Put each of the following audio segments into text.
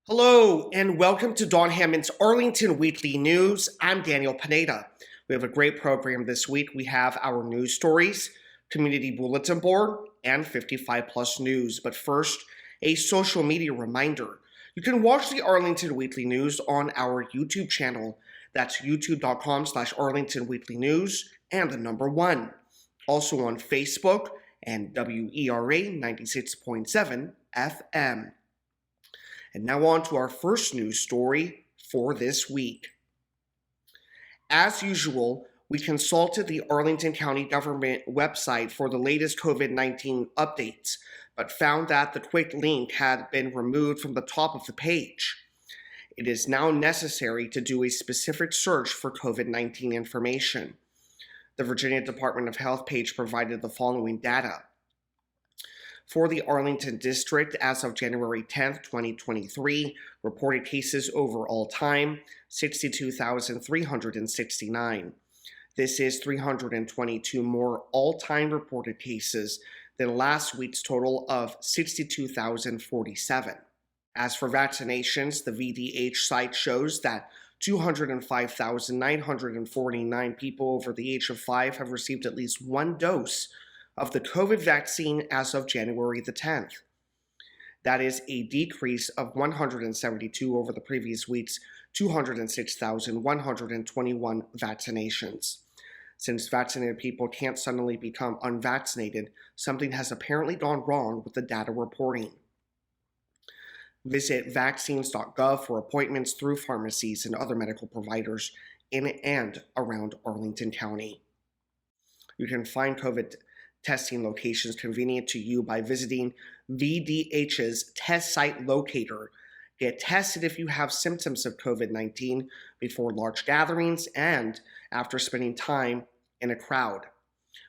Hello, and welcome to Don Hammond's Arlington Weekly News. I'm Daniel Pineda. We have a great program this week. We have our news stories, community bulletin board, and 55 plus news. But first, a social media reminder. You can watch the Arlington Weekly News on our YouTube channel. That's youtube.com/Arlington Weekly News and the number 1. Also on Facebook and WERA 96.7 FM. And now on to our first news story for this week. As usual, we consulted the Arlington County government website for the latest COVID-19 updates, but found that the quick link had been removed from the top of the page. It is now necessary to do a specific search for COVID-19 information. The Virginia Department of Health page provided the following data. For the Arlington District, as of January 10th, 2023, reported cases over all time, 62,369. This is 322 more all-time reported cases than last week's total of 62,047. As for vaccinations, the VDH site shows that 205,949 people over the age of 5 have received at least one dose of the COVID vaccine as of January the 10th. That is a decrease of 172 over the previous week's 206,121 vaccinations. Since vaccinated people can't suddenly become unvaccinated, something has apparently gone wrong with the data reporting. Visit vaccines.gov for appointments through pharmacies and other medical providers in and around Arlington County. You can find COVID testing locations convenient to you by visiting VDH's test site locator. Get tested if you have symptoms of COVID-19 before large gatherings and after spending time in a crowd.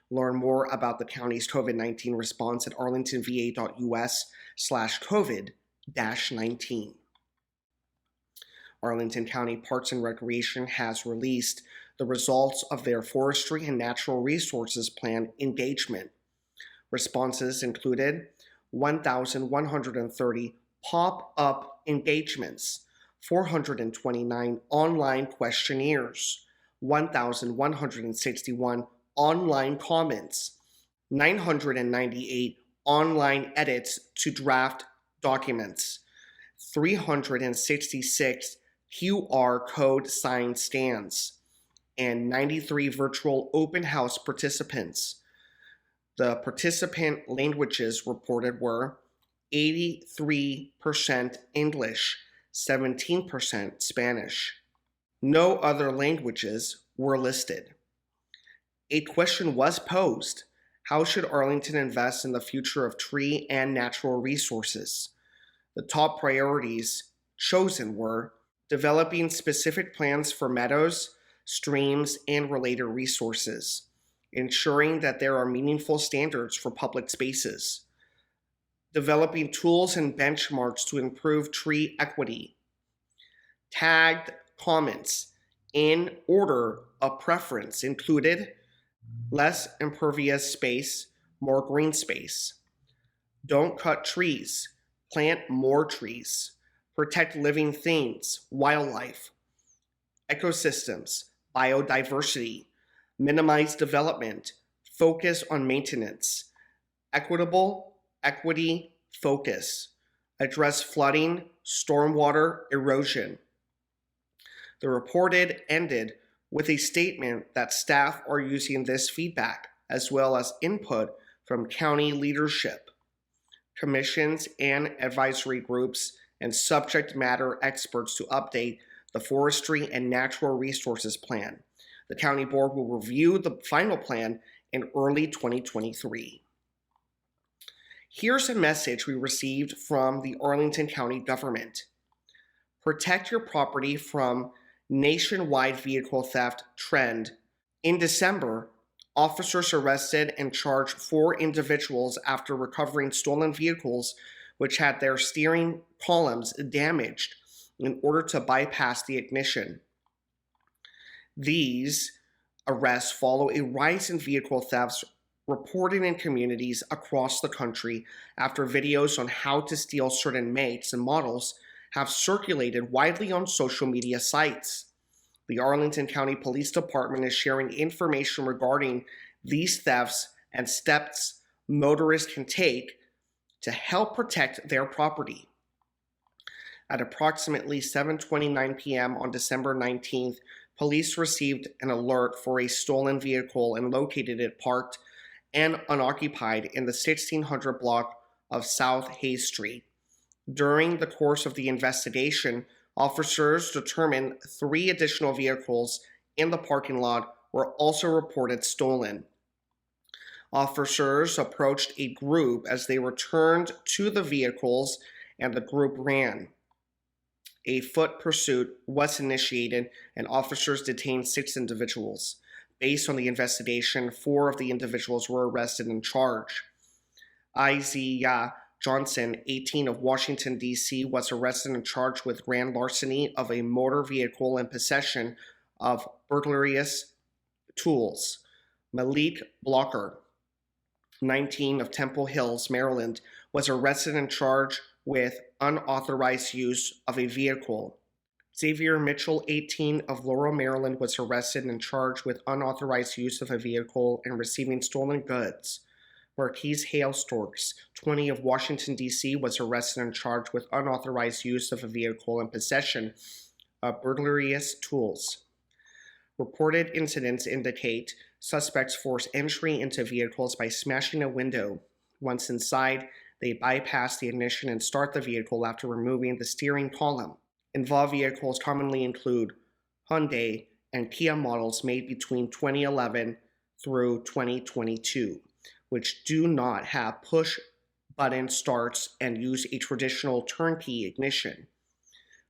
Learn more about the county's COVID-19 response at arlingtonva.us/COVID-19. Arlington County Parks and Recreation has released the results of their Forestry and Natural Resources Plan engagement. Responses included 1,130 pop-up engagements, 429 online questionnaires, 1,161 online comments, 998 online edits to draft documents, 366 QR code sign stands, and 93 virtual open house participants. The participant languages reported were 83% English, 17% Spanish. No other languages were listed. A question was posed: how should Arlington invest in the future of tree and natural resources? The top priorities chosen were developing specific plans for meadows, streams, and related resources, ensuring that there are meaningful standards for public spaces, developing tools and benchmarks to improve tree equity, tagged comments in order of preference included less impervious space, more green space, don't cut trees, plant more trees, protect living things, wildlife, ecosystems, biodiversity, minimize development, focus on maintenance, equitable, equity, focus, address flooding, stormwater, erosion. The report ended with a statement that staff are using this feedback as well as input from county leadership, commissions and advisory groups, and subject matter experts to update the Forestry and Natural Resources Plan. The county board will review the final plan in early 2023. Here's a message we received from the Arlington County government. Protect your property from nationwide vehicle theft trend. In December, officers arrested and charged 4 individuals after recovering stolen vehicles which had their steering columns damaged in order to bypass the ignition. These arrests follow a rise in vehicle thefts reported in communities across the country after videos on how to steal certain makes and models have circulated widely on social media sites. The Arlington County Police Department is sharing information regarding these thefts and steps motorists can take to help protect their property. At approximately 7:29 p.m. on December 19th, police received an alert for a stolen vehicle and located it parked and unoccupied in the 1600 block of South Hayes Street. During the course of the investigation, officers determined 3 additional vehicles in the parking lot were also reported stolen. Officers approached a group as they returned to the vehicles and the group ran. A foot pursuit was initiated and officers detained 6 individuals. Based on the investigation, 4 of the individuals were arrested and charged. Isaiah Johnson, 18 of Washington, D.C., was arrested and charged with grand larceny of a motor vehicle and possession of burglarious tools. Malik Blocker, 19 of Temple Hills, Maryland, was arrested and charged with unauthorized use of a vehicle. Xavier Mitchell, 18 of Laurel, Maryland, was arrested and charged with unauthorized use of a vehicle and receiving stolen goods. Marquise Hale Storks, 20 of Washington, D.C., was arrested and charged with unauthorized use of a vehicle and possession of burglarious tools. Reported incidents indicate suspects force entry into vehicles by smashing a window. Once inside, they bypass the ignition and start the vehicle after removing the steering column. Involved vehicles commonly include Hyundai and Kia models made between 2011 through 2022, which do not have push-button starts and use a traditional turnkey ignition.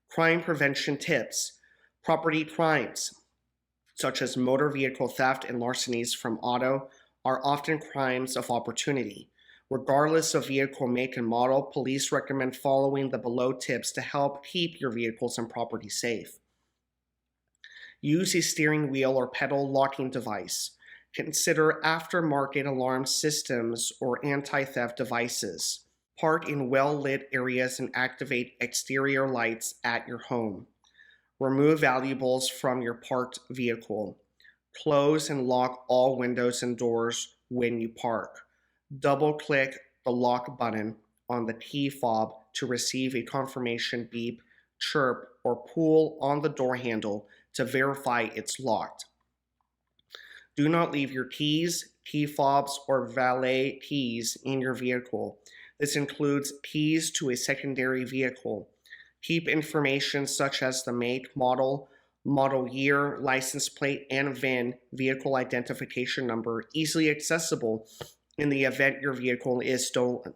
Crime prevention tips. Property crimes, such as motor vehicle theft and larcenies from auto, are often crimes of opportunity. Regardless of vehicle make and model, police recommend following the below tips to help keep your vehicles and property safe. Use a steering wheel or pedal locking device. Consider aftermarket alarm systems or anti-theft devices. Park in well-lit areas and activate exterior lights at your home. Remove valuables from your parked vehicle. Close and lock all windows and doors when you park. Double-click the lock button on the key fob to receive a confirmation beep, chirp, or pull on the door handle to verify it's locked. Do not leave your keys, key fobs, or valet keys in your vehicle. This includes keys to a secondary vehicle. Keep information such as the make, model year, license plate, and VIN, vehicle identification number, easily accessible in the event your vehicle is stolen.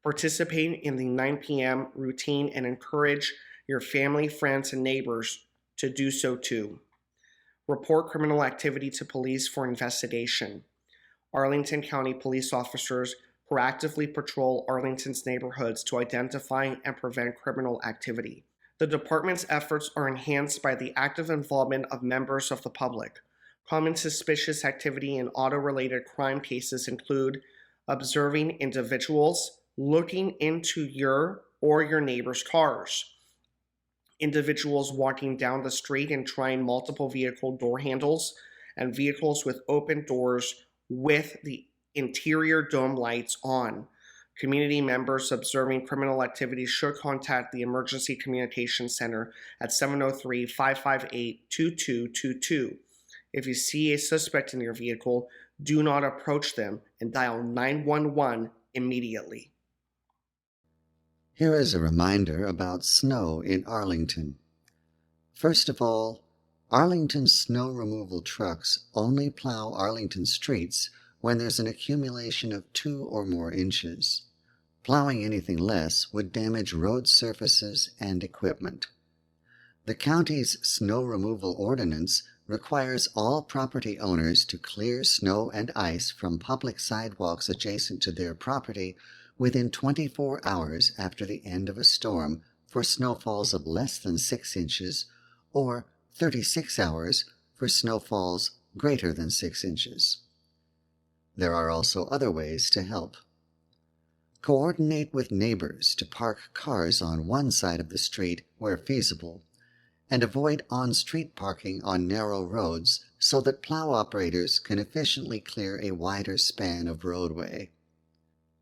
Participate in the 9 p.m. routine and encourage your family, friends, and neighbors to do so too. Report criminal activity to police for investigation. Arlington County police officers proactively patrol Arlington's neighborhoods to identify and prevent criminal activity. The department's efforts are enhanced by the active involvement of members of the public. Common suspicious activity in auto-related crime cases include observing individuals, looking into your or your neighbor's cars, individuals walking down the street and trying multiple vehicle door handles, and vehicles with open doors with the interior dome lights on. Community members observing criminal activity should contact the Emergency Communications Center at 703-558-2222. If you see a suspect in your vehicle, do not approach them and dial 911 immediately. Here is a reminder about snow in Arlington. First of all, Arlington snow removal trucks only plow Arlington streets when there's an accumulation of 2 or more inches. Plowing anything less would damage road surfaces and equipment. The county's snow removal ordinance requires all property owners to clear snow and ice from public sidewalks adjacent to their property within 24 hours after the end of a storm for snowfalls of less than 6 inches or 36 hours for snowfalls greater than 6 inches. There are also other ways to help. Coordinate with neighbors to park cars on one side of the street where feasible, and avoid on-street parking on narrow roads so that plow operators can efficiently clear a wider span of roadway.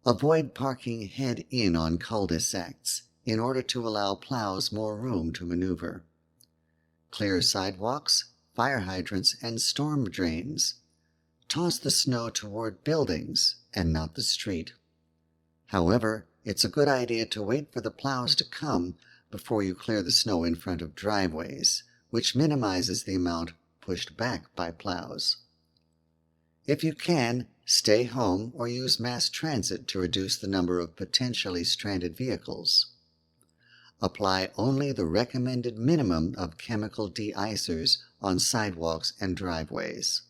Avoid parking head-in on cul-de-sacs in order to allow plows more room to maneuver. Clear sidewalks, fire hydrants, and storm drains. Toss the snow toward buildings and not the street. However, it's a good idea to wait for the plows to come before you clear the snow in front of driveways, which minimizes the amount pushed back by plows. If you can, stay home or use mass transit to reduce the number of potentially stranded vehicles. Apply only the recommended minimum of chemical de-icers on sidewalks and driveways.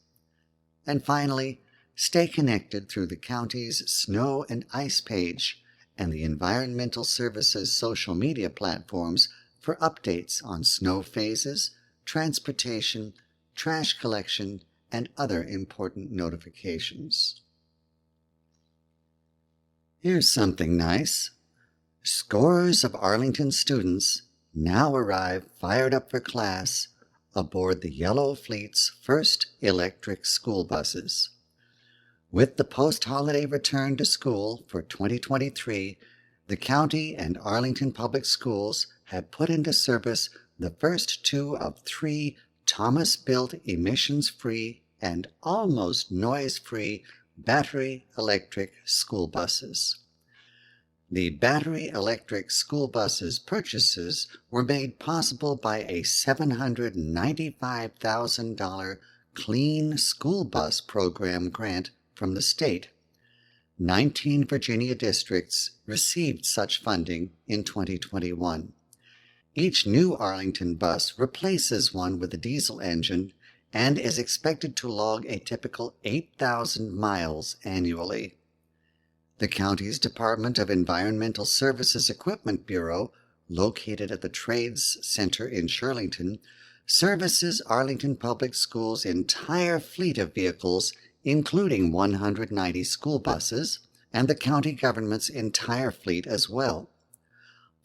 And finally, stay connected through the county's Snow and Ice page and the Environmental Services social media platforms for updates on snow phases, transportation, trash collection, and other important notifications. Here's something nice. Scores of Arlington students now arrive fired up for class aboard the Yellow Fleet's first electric school buses. With the post-holiday return to school for 2023, the county and Arlington Public Schools have put into service the first 2 of 3 Thomas-built emissions-free and almost noise-free battery electric school buses. The battery electric school buses purchases were made possible by a $795,000 Clean School Bus Program grant from the state. 19 Virginia districts received such funding in 2021. Each new Arlington bus replaces one with a diesel engine and is expected to log a typical 8,000 miles annually. The county's Department of Environmental Services Equipment Bureau, located at the Trades Center in Shirlington, services Arlington Public Schools' entire fleet of vehicles, including 190 school buses, and the county government's entire fleet as well.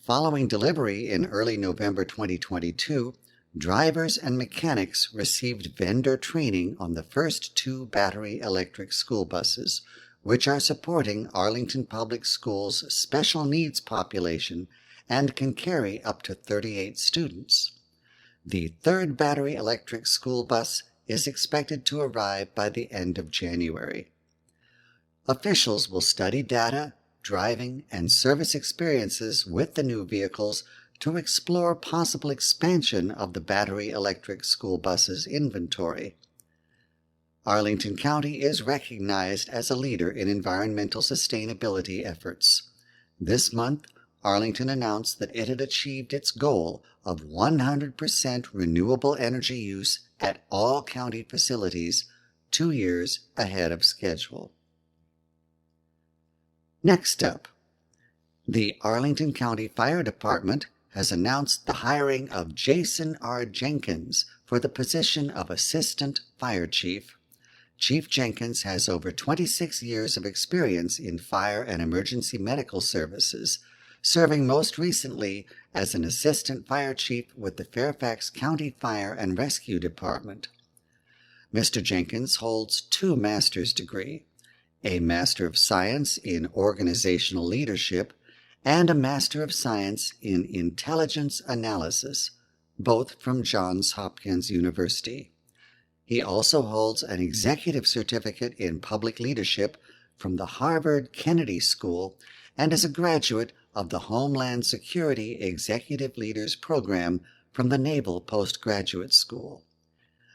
Following delivery in early November 2022, drivers and mechanics received vendor training on the first 2 battery electric school buses, which are supporting Arlington Public Schools' special needs population and can carry up to 38 students. The 3rd battery electric school bus is expected to arrive by the end of January. Officials will study data, driving, and service experiences with the new vehicles to explore possible expansion of the battery electric school buses inventory. Arlington County is recognized as a leader in environmental sustainability efforts. This month, Arlington announced that it had achieved its goal of 100% renewable energy use at all county facilities 2 years ahead of schedule. Next up, the Arlington County Fire Department has announced the hiring of Jason R. Jenkins for the position of Assistant Fire Chief. Chief Jenkins has over 26 years of experience in fire and emergency medical services, serving most recently as an Assistant Fire Chief with the Fairfax County Fire and Rescue Department. Mr. Jenkins holds 2 master's degrees, a Master of Science in Organizational Leadership and a Master of Science in Intelligence Analysis, both from Johns Hopkins University. He also holds an Executive Certificate in Public Leadership from the Harvard Kennedy School and is a graduate of the Homeland Security Executive Leaders Program from the Naval Postgraduate School.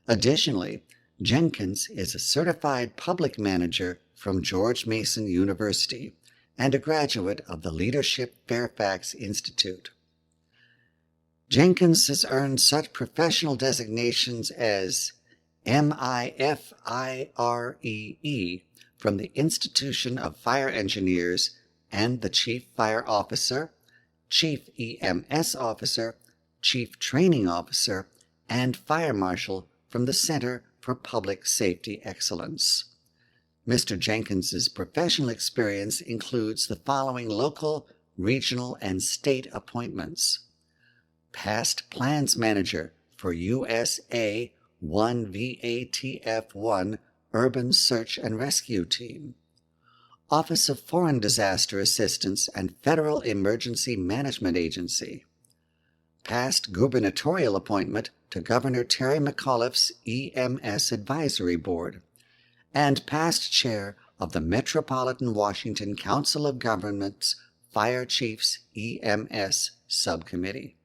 Additionally, Jenkins is a certified public manager from George Mason University and a graduate of the Leadership Fairfax Institute. Jenkins has earned such professional designations as MIFIREE from the Institution of Fire Engineers and the Chief Fire Officer, Chief EMS Officer, Chief Training Officer, and Fire Marshal from the Center for Public Safety Excellence. Mr. Jenkins's professional experience includes the following local, regional, and state appointments. Past Plans Manager for USA 1VATF1 Urban Search and Rescue Team. Office of Foreign Disaster Assistance and Federal Emergency Management Agency. Past gubernatorial appointment to Governor Terry McAuliffe's EMS Advisory Board. And past chair of the Metropolitan Washington Council of Governments Fire Chiefs EMS Subcommittee.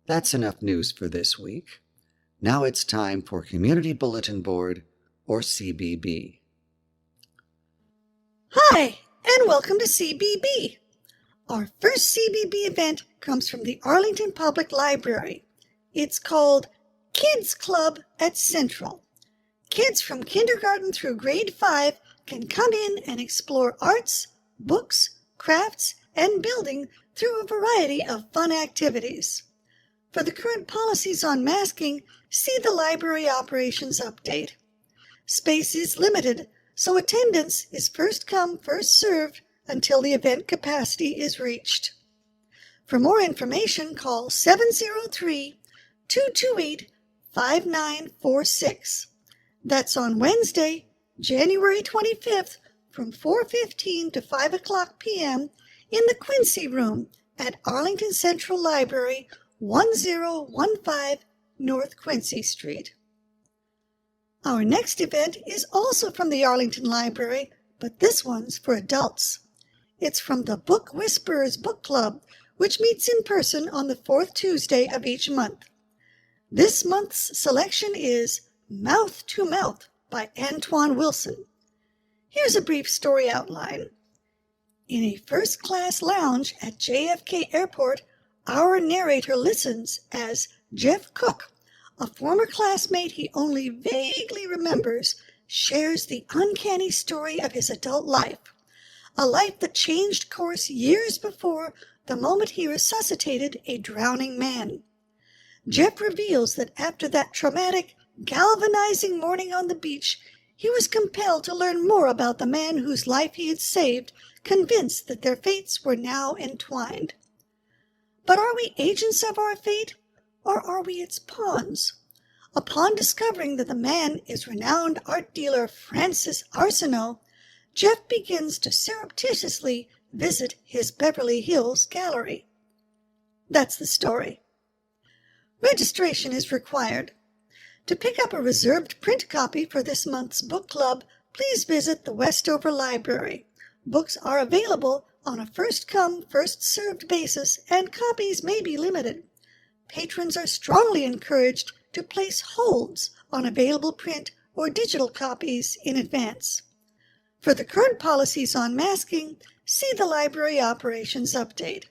That's enough news for this week. Now it's time for Community Bulletin Board, or CBB. Hi, and welcome to CBB. Our first CBB event comes from the Arlington Public Library. It's called Kids Club at Central. Kids from kindergarten through grade 5 can come in and explore arts, books, crafts, and building through a variety of fun activities. For the current policies on masking, see the library operations update. Space is limited, so attendance is first come, first served until the event capacity is reached. For more information, call 703-228-5946. That's on Wednesday, January 25th from 4:15 to 5 o'clock p.m. in the Quincy Room at Arlington Central Library, 1015 North Quincy Street. Our next event is also from the Arlington Library, but this one's for adults. It's from the Book Whisperers Book Club, which meets in person on the fourth Tuesday of each month. This month's selection is Mouth to Mouth by Antoine Wilson. Here's a brief story outline. In a first-class lounge at JFK Airport, our narrator listens as Jeff Cook, a former classmate he only vaguely remembers, shares the uncanny story of his adult life, a life that changed course years before the moment he resuscitated a drowning man. Jeff reveals that after that traumatic, galvanizing morning on the beach, he was compelled to learn more about the man whose life he had saved, convinced that their fates were now entwined. But are we agents of our fate, or are we its pawns? Upon discovering that the man is renowned art dealer Francis Arsenault, Jeff begins to surreptitiously visit his Beverly Hills gallery. That's the story. Registration is required. To pick up a reserved print copy for this month's book club, please visit the Westover Library. Books are available on a first-come, first-served basis, and copies may be limited. Patrons are strongly encouraged to place holds on available print or digital copies in advance. For the current policies on masking, see the library operations update.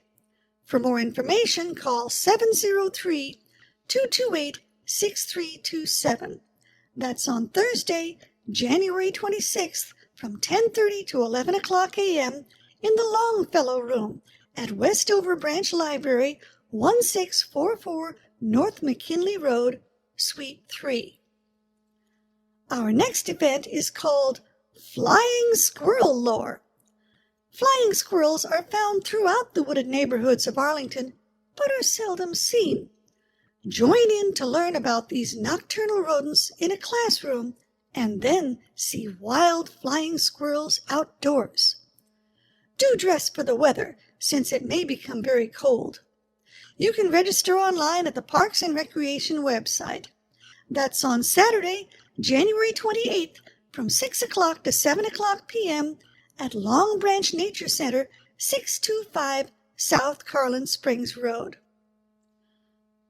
For more information, call 703-228-6327. That's on Thursday, January 26th from 10:30 to 11 o'clock a.m. in the Longfellow Room at Westover Branch Library, 1644 North McKinley Road, Suite 3. Our next event is called Flying Squirrel Lore. Flying squirrels are found throughout the wooded neighborhoods of Arlington, but are seldom seen. Join in to learn about these nocturnal rodents in a classroom, and then see wild flying squirrels outdoors. Do dress for the weather, since it may become very cold. You can register online at the Parks and Recreation website. That's on Saturday, January 28th from 6 o'clock to 7 o'clock p.m. at Long Branch Nature Center, 625 South Carlin Springs Road.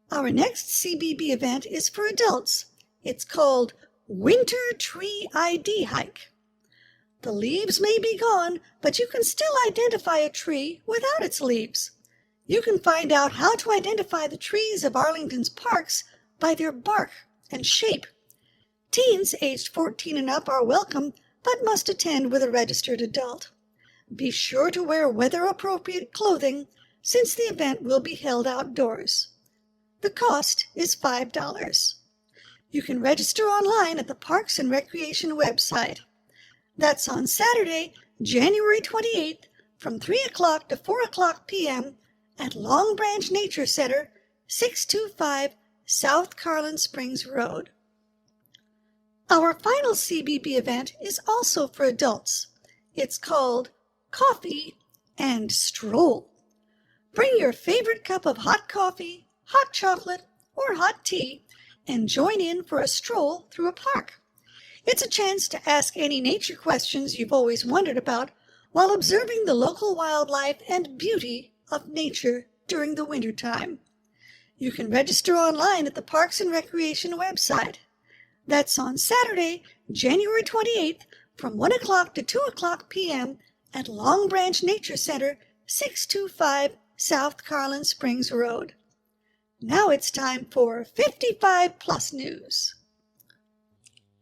Our next CBB event is for adults. It's called Winter Tree ID Hike. The leaves may be gone, but you can still identify a tree without its leaves. You can find out how to identify the trees of Arlington's parks by their bark and shape. Teens aged 14 and up are welcome, but must attend with a registered adult. Be sure to wear weather-appropriate clothing, since the event will be held outdoors. The cost is $5. You can register online at the Parks and Recreation website. That's on Saturday, January 28th, from 3 o'clock to 4 o'clock p.m. at Long Branch Nature Center, 625 South Carlin Springs Road. Our final CBB event is also for adults. It's called Coffee and Stroll. Bring your favorite cup of hot coffee, hot chocolate, or hot tea and join in for a stroll through a park. It's a chance to ask any nature questions you've always wondered about while observing the local wildlife and beauty of nature during the wintertime. You can register online at the Parks and Recreation website. That's on Saturday, January 28th, from 1 o'clock to 2 o'clock p.m. at Long Branch Nature Center, 625 South Carlin Springs Road. Now it's time for 55 Plus News.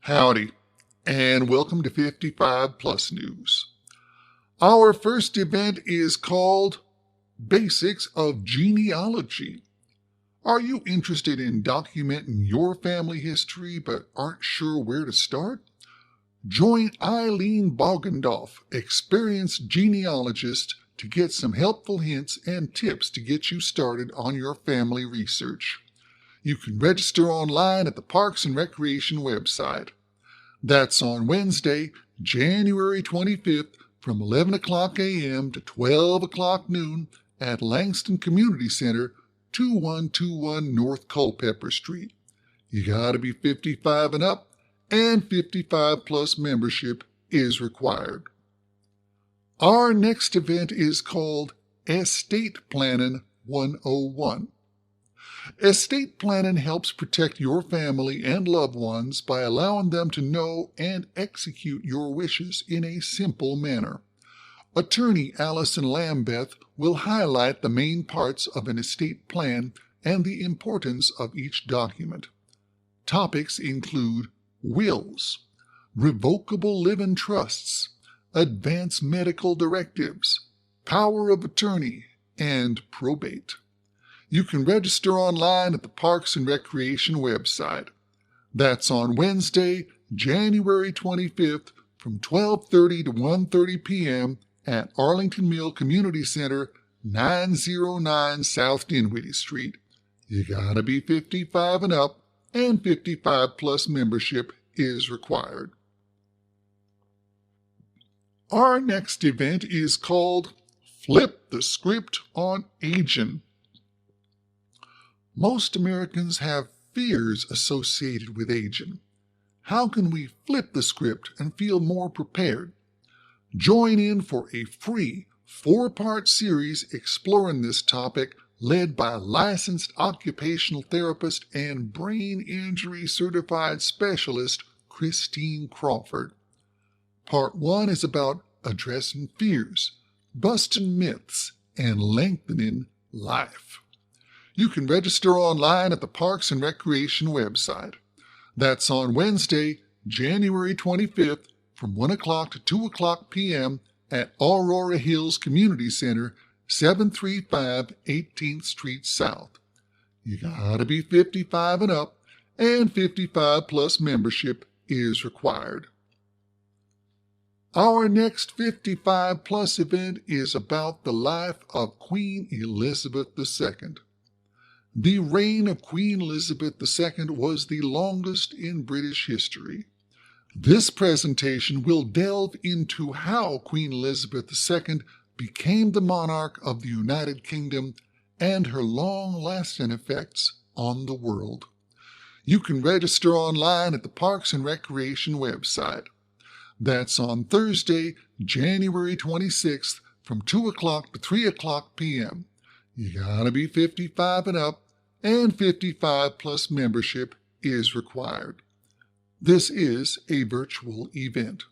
Howdy, and welcome to 55 Plus News. Our first event is called Basics of Genealogy. Are you interested in documenting your family history but aren't sure where to start? Join Eileen Bogendorf, experienced genealogist, to get some helpful hints and tips to get you started on your family research. You can register online at the Parks and Recreation website. That's on Wednesday, January 25th from 11 o'clock a.m. to 12 o'clock noon at Langston Community Center, 2121 North Culpeper Street. You gotta be 55 and up, and 55 plus membership is required. Our next event is called Estate Planning 101. Estate planning helps protect your family and loved ones by allowing them to know and execute your wishes in a simple manner. Attorney Allison Lambeth will highlight the main parts of an estate plan and the importance of each document. Topics include wills, revocable living trusts, advance medical directives, power of attorney, and probate. You can register online at the Parks and Recreation website. That's on Wednesday, January 25th from 12:30 to 1:30 p.m. at Arlington Mill Community Center, 909 South Dinwiddie Street. You gotta be 55 and up, and 55 plus membership is required. Our next event is called Flip the Script on Aging. Most Americans have fears associated with aging. How can we flip the script and feel more prepared? Join in for a free 4-part series exploring this topic led by licensed occupational therapist and brain injury certified specialist Christine Crawford. Part 1 is about addressing fears, busting myths, and lengthening life. You can register online at the Parks and Recreation website. That's on Wednesday, January 25th from 1 o'clock to 2 o'clock p.m. at Aurora Hills Community Center, 735 18th Street South. You gotta be 55 and up, and 55 plus membership is required. Our next 55 plus event is about the life of Queen Elizabeth II. The reign of Queen Elizabeth II was the longest in British history. This presentation will delve into how Queen Elizabeth II became the monarch of the United Kingdom and her long-lasting effects on the world. You can register online at the Parks and Recreation website. That's on Thursday, January 26th from 2 o'clock to 3 o'clock p.m. You gotta be 55 and up, and 55 plus membership is required. This is a virtual event.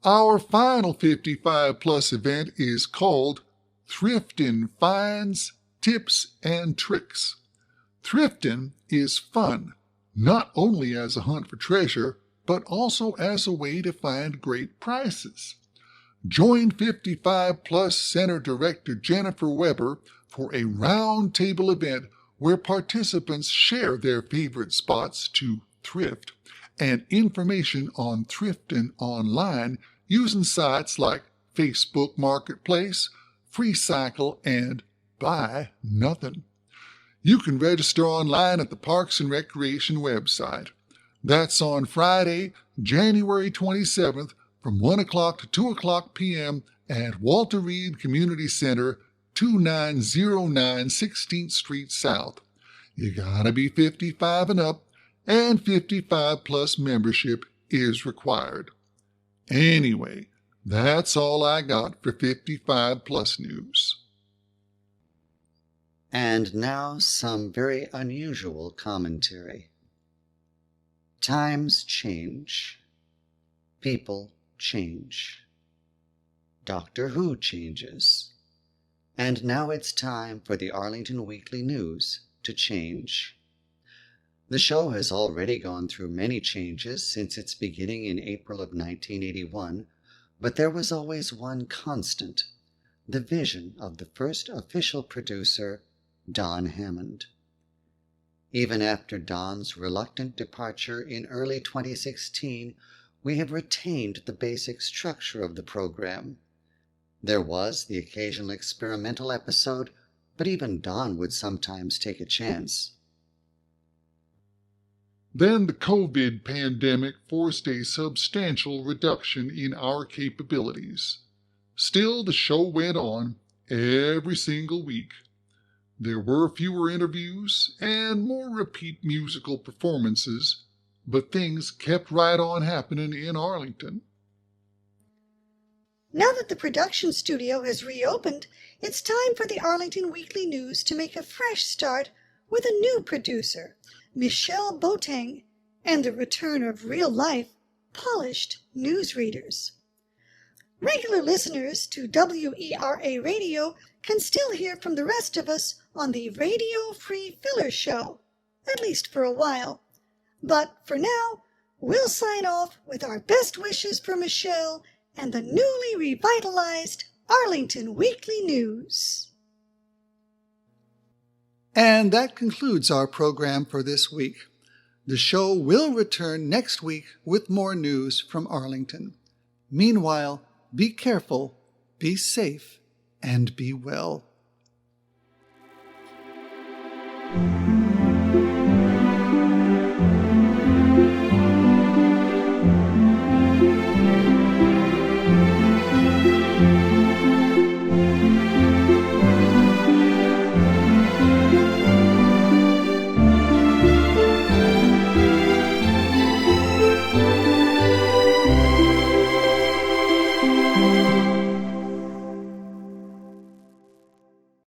Our final 55 plus event is called Thriftin' Finds, Tips, and Tricks. Thriftin' is fun, not only as a hunt for treasure, but also as a way to find great prices. Join 55 Plus Center Director Jennifer Weber for a roundtable event where participants share their favorite spots to thrift and information on thrifting online using sites like Facebook Marketplace, FreeCycle, and Buy Nothing. You can register online at the Parks and Recreation website. That's on Friday, January 27th from 1 o'clock to 2 o'clock p.m. at Walter Reed Community Center, 2909 16th Street South. You gotta be 55 and up, and 55 plus membership is required. Anyway, that's all I got for 55 plus news. And now some very unusual commentary. Times change. People change. Doctor Who changes. And now it's time for the Arlington Weekly News to change. The show has already gone through many changes since its beginning in April of 1981, but there was always one constant, the vision of the first official producer, Don Hammond. Even after Don's reluctant departure in early 2016, we have retained the basic structure of the program. There was the occasional experimental episode, but even Don would sometimes take a chance. Then the COVID pandemic forced a substantial reduction in our capabilities. Still, the show went on every single week. There were fewer interviews and more repeat musical performances, but things kept right on happening in Arlington. Now that the production studio has reopened, it's time for the Arlington Weekly News to make a fresh start with a new producer, Michelle Boateng, and the return of real-life, polished newsreaders. Regular listeners to WERA Radio can still hear from the rest of us on the Radio Free Filler Show, at least for a while. But for now, we'll sign off with our best wishes for Michelle and the newly revitalized Arlington Weekly News. And that concludes our program for this week. The show will return next week with more news from Arlington. Meanwhile, be careful, be safe, and be well.